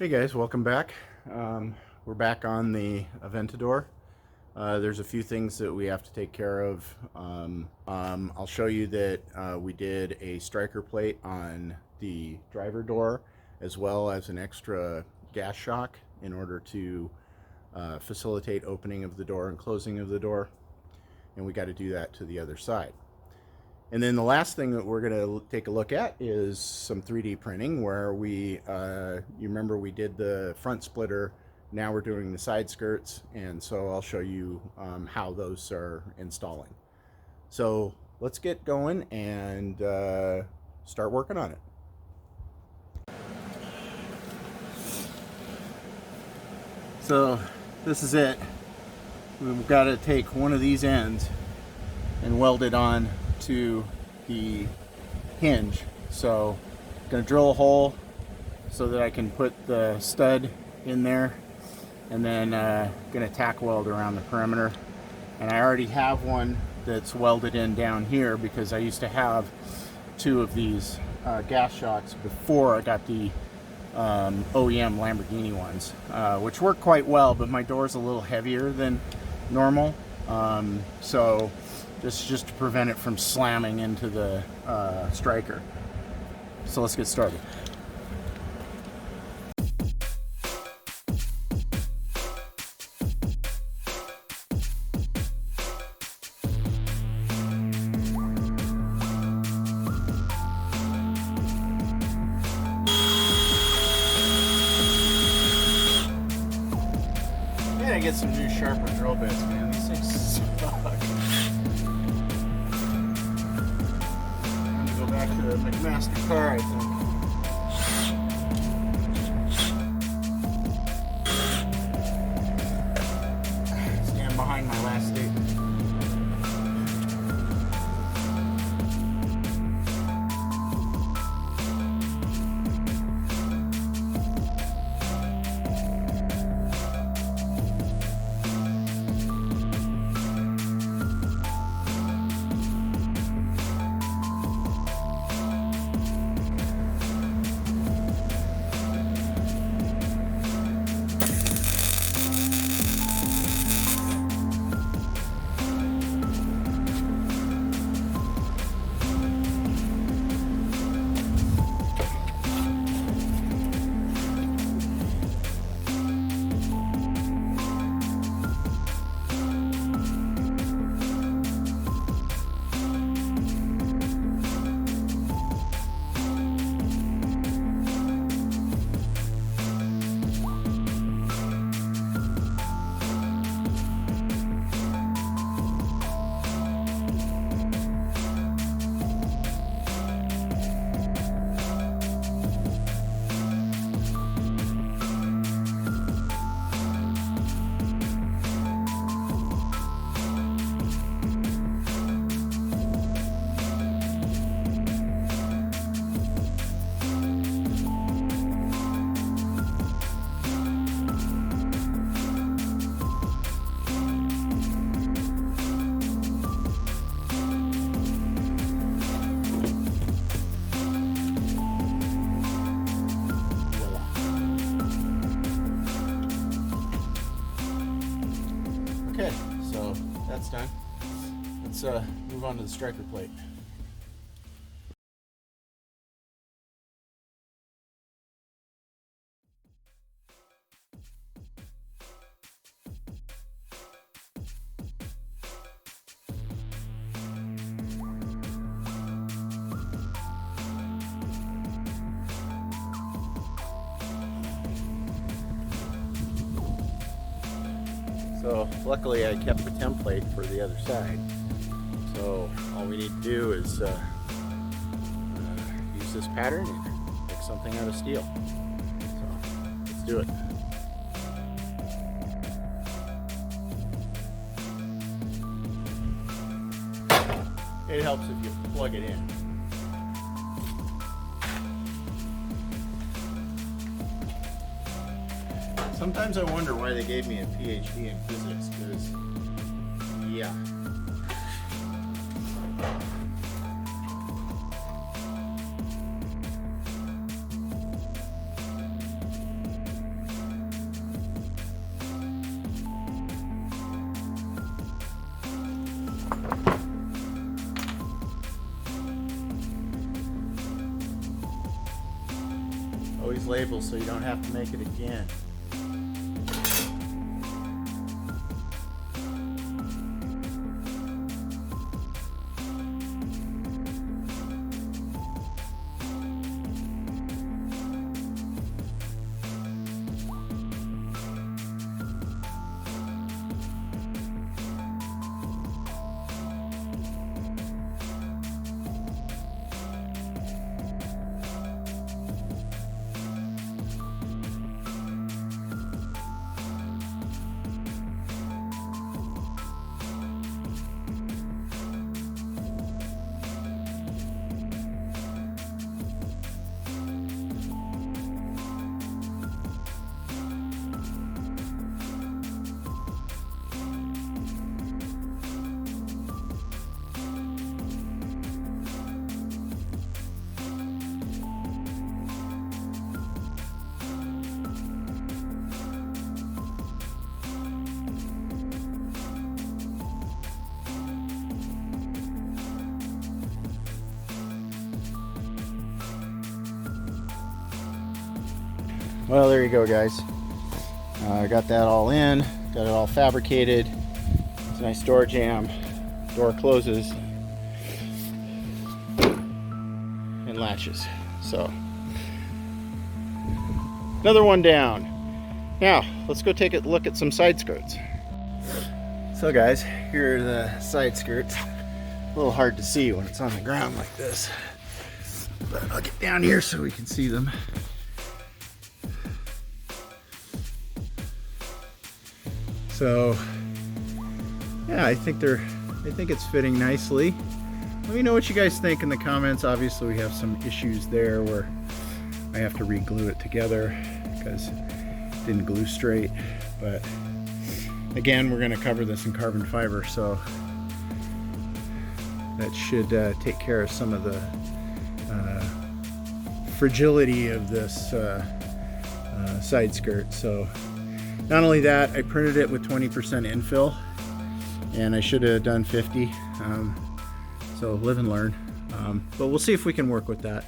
Hey guys, welcome back. We're back on the Aventador. There's a few things that we have to take care of. I'll show you that we did a striker plate on the driver door as well as an extra gas shock in order to facilitate opening of the door and closing of the door. And we got to do that to the other side. And then the last thing that we're going to take a look at is some 3D printing where you remember we did the front splitter, now we're doing the side skirts, and so I'll show you how those are installing. So let's get going and start working on it. So this is it. We've got to take one of these ends and weld it on to the hinge. So I'm going to drill a hole so that I can put the stud in there, and then going to tack weld around the perimeter. And I already have one that's welded in down here because I used to have two of these gas shocks before I got the OEM Lamborghini ones, which work quite well, but my door's a little heavier than normal, so this is just to prevent it from slamming into the striker. So let's get started. I gotta get some new sharper drill bits, man. These things suck. I'm gonna go back to the McMaster car, I think. Stand behind my last statement. Okay, so that's done. Let's move on to the striker plate. So luckily I kept the template for the other side. So all we need to do is use this pattern and make something out of steel. So let's do it. It helps if you plug it in. Sometimes I wonder why they gave me a PhD in physics, because, yeah. these labels so you don't have to make it again. Well, there you go, guys. I got that all in, got it all fabricated. It's a nice door jamb. Door closes and latches. So, another one down. Now, let's go take a look at some side skirts. So guys, here are the side skirts. A little hard to see when it's on the ground like this, but I'll get down here so we can see them. So yeah, I think it's fitting nicely. Let me know what you guys think in the comments. Obviously we have some issues there where I have to re-glue it together because it didn't glue straight, but again, we're going to cover this in carbon fiber, so that should take care of some of the fragility of this side skirt. So not only that, I printed it with 20% infill, and I should have done 50. So live and learn. But we'll see if we can work with that.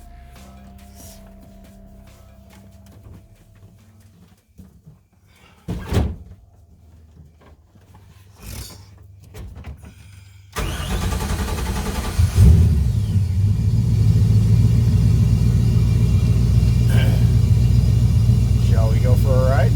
Shall we go for a ride?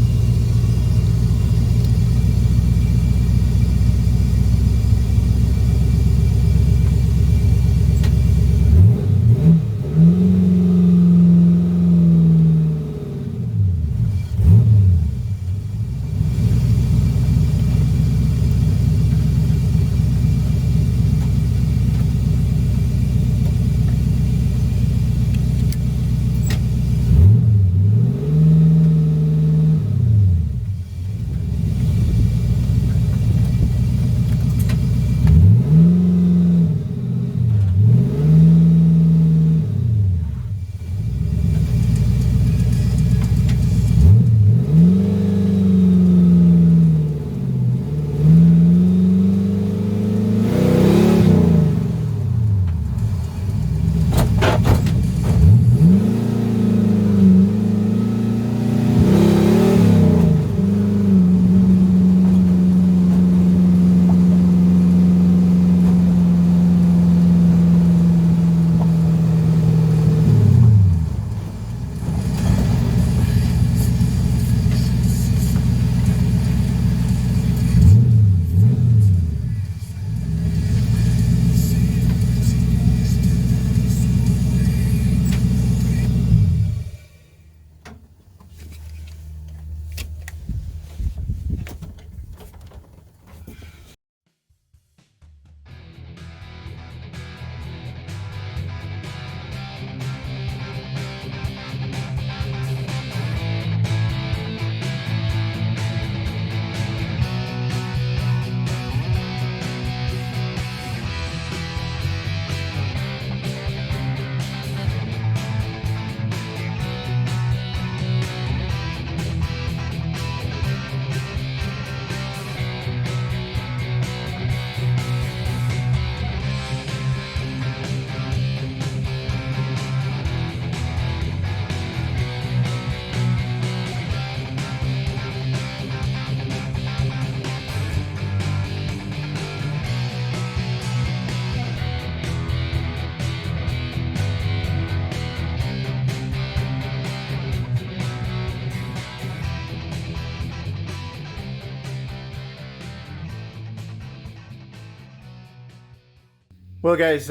Well, guys,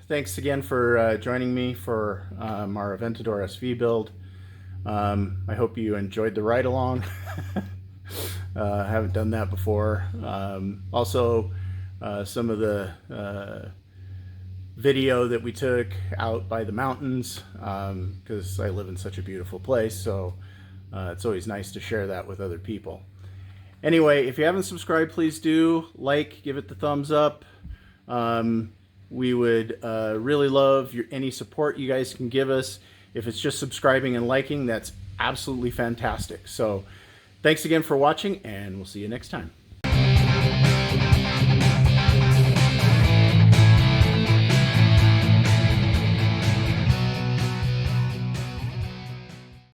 thanks again for joining me for our Aventador SV build. I hope you enjoyed the ride along. I haven't done that before. Also, some of the video that we took out by the mountains, because I live in such a beautiful place, so it's always nice to share that with other people. Anyway, if you haven't subscribed, please do like, give it the thumbs up. We would really love any support you guys can give us. If it's just subscribing and liking, that's absolutely fantastic. So thanks again for watching, and we'll see you next time.